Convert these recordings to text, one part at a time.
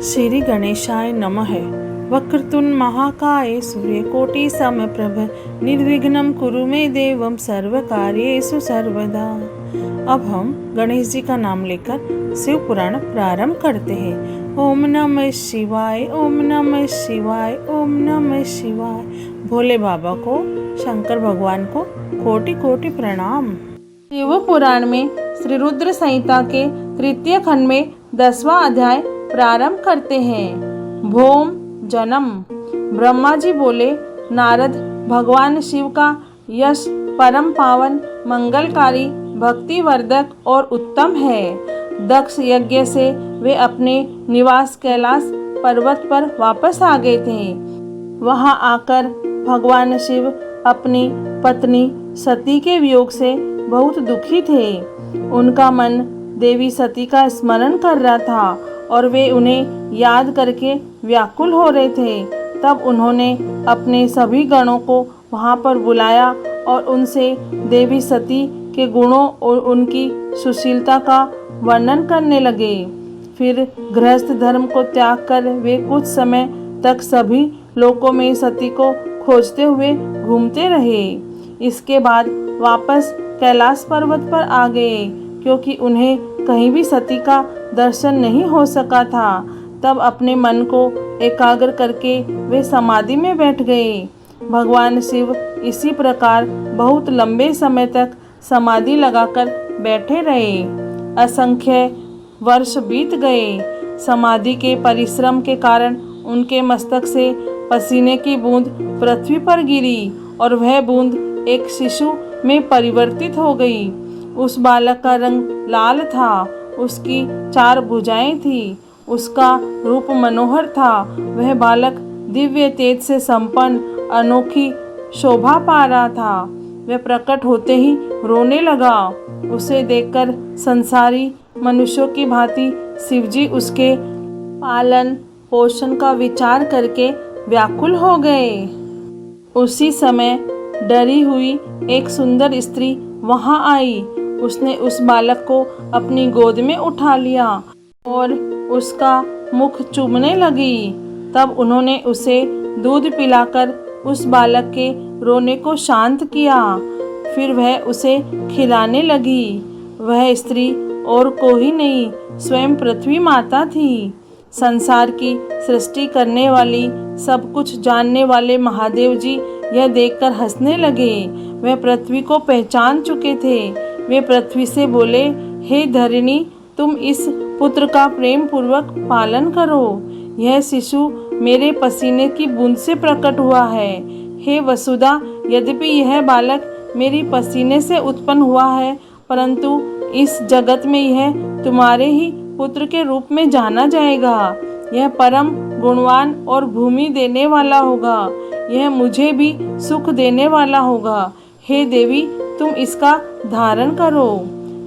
श्री गणेशाय नमः। वक्रतुंड महाकाय सूर्यकोटि समप्रभ निर्विघ्नं कुरु मे देवं सर्वकार्येषु सर्वदा। अब हम गणेश जी का नाम लेकर शिव पुराण प्रारंभ करते हैं। ओम नमः शिवाय, ओम नमः शिवाय, ओम नमः शिवाय। भोले बाबा को, शंकर भगवान को कोटि कोटि प्रणाम। शिव पुराण में श्री रुद्र संहिता के तृतीय खंड में 10वां अध्याय प्रारंभ करते हैं। भौम जन्म। ब्रह्मा जी बोले, नारद, भगवान शिव का यश परम पावन, मंगलकारी, भक्तिवर्धक और उत्तम है। दक्ष यज्ञ से वे अपने निवास कैलाश पर्वत पर वापस आ गए थे। वहां आकर भगवान शिव अपनी पत्नी सती के वियोग से बहुत दुखी थे। उनका मन देवी सती का स्मरण कर रहा था और वे उन्हें याद करके व्याकुल हो रहे थे। तब उन्होंने अपने सभी गणों को वहां पर बुलाया और उनसे देवी सती के गुणों और उनकी सुशीलता का वर्णन करने लगे। फिर गृहस्थ धर्म को त्याग कर वे कुछ समय तक सभी लोकों में सती को खोजते हुए घूमते रहे। इसके बाद वापस कैलाश पर्वत पर आ गए, क्योंकि उन्हें कहीं भी सती का दर्शन नहीं हो सका था। तब अपने मन को एकाग्र करके वे समाधि में बैठ गए। भगवान शिव इसी प्रकार बहुत लंबे समय तक समाधि लगाकर बैठे रहे। असंख्य वर्ष बीत गए। समाधि के परिश्रम के कारण उनके मस्तक से पसीने की बूंद पृथ्वी पर गिरी और वह बूंद एक शिशु में परिवर्तित हो गई। उस बालक का रंग लाल था, उसकी 4 भुजाएं थी, उसका रूप मनोहर था। वह बालक दिव्य तेज से संपन्न अनोखी शोभा पा रहा था। वह प्रकट होते ही रोने लगा। उसे देखकर संसारी मनुष्यों की भांति शिवजी उसके पालन पोषण का विचार करके व्याकुल हो गए। उसी समय डरी हुई एक सुंदर स्त्री वहां आई। उसने उस बालक को अपनी गोद में उठा लिया और उसका मुख चूमने लगी। तब उन्होंने उसे दूध पिलाकर उस बालक के रोने को शांत किया। फिर वह उसे खिलाने लगी। वह स्त्री और कोई नहीं, स्वयं पृथ्वी माता थी। संसार की सृष्टि करने वाली, सब कुछ जानने वाले महादेव जी यह देखकर हंसने लगे। वह पृथ्वी को पहचान चुके थे। वे पृथ्वी से बोले, हे धरिणी, तुम इस पुत्र का प्रेम पूर्वक पालन करो। यह शिशु मेरे पसीने की बूंद से प्रकट हुआ है। हे वसुधा, यद्यपि यह बालक मेरी पसीने से उत्पन्न हुआ है, परंतु इस जगत में यह तुम्हारे ही पुत्र के रूप में जाना जाएगा। यह परम गुणवान और भूमि देने वाला होगा। यह मुझे भी सुख देने वाला होगा। हे देवी, तुम इसका धारण करो।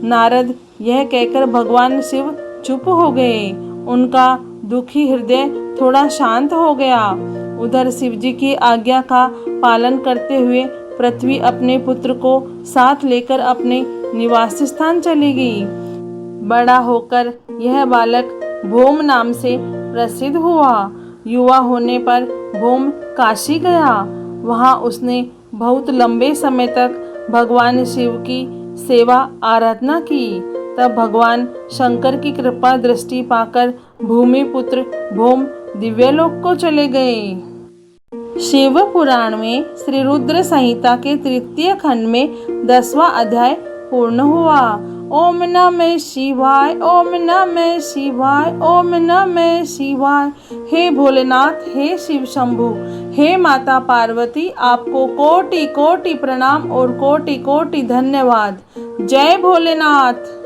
नारद यह कहकर भगवान शिव चुप हो गए। उनका दुखी हृदय थोड़ा शांत हो गया। उधर शिवजी की आज्ञा का पालन करते हुए पृथ्वी अपने पुत्र को साथ लेकर अपने निवास स्थान चली गई। बड़ा होकर यह बालक भौम नाम से प्रसिद्ध हुआ। युवा होने पर भौम काशी गया। वहां उसने बहुत लंबे समय तक भगवान शिव की सेवा आराधना की। तब भगवान शंकर की कृपा दृष्टि पाकर भूमिपुत्र भौम दिव्यलोक को चले गए। शिव पुराण में श्री रुद्र संहिता के तृतीय खंड में 10वां अध्याय पूर्ण हुआ। ओम नमः शिवाय, ओम नमः शिवाय, ओम नमः शिवाय। हे भोलेनाथ, हे शिव शंभु, हे माता पार्वती, आपको कोटि कोटि प्रणाम और कोटि कोटि धन्यवाद। जय भोलेनाथ।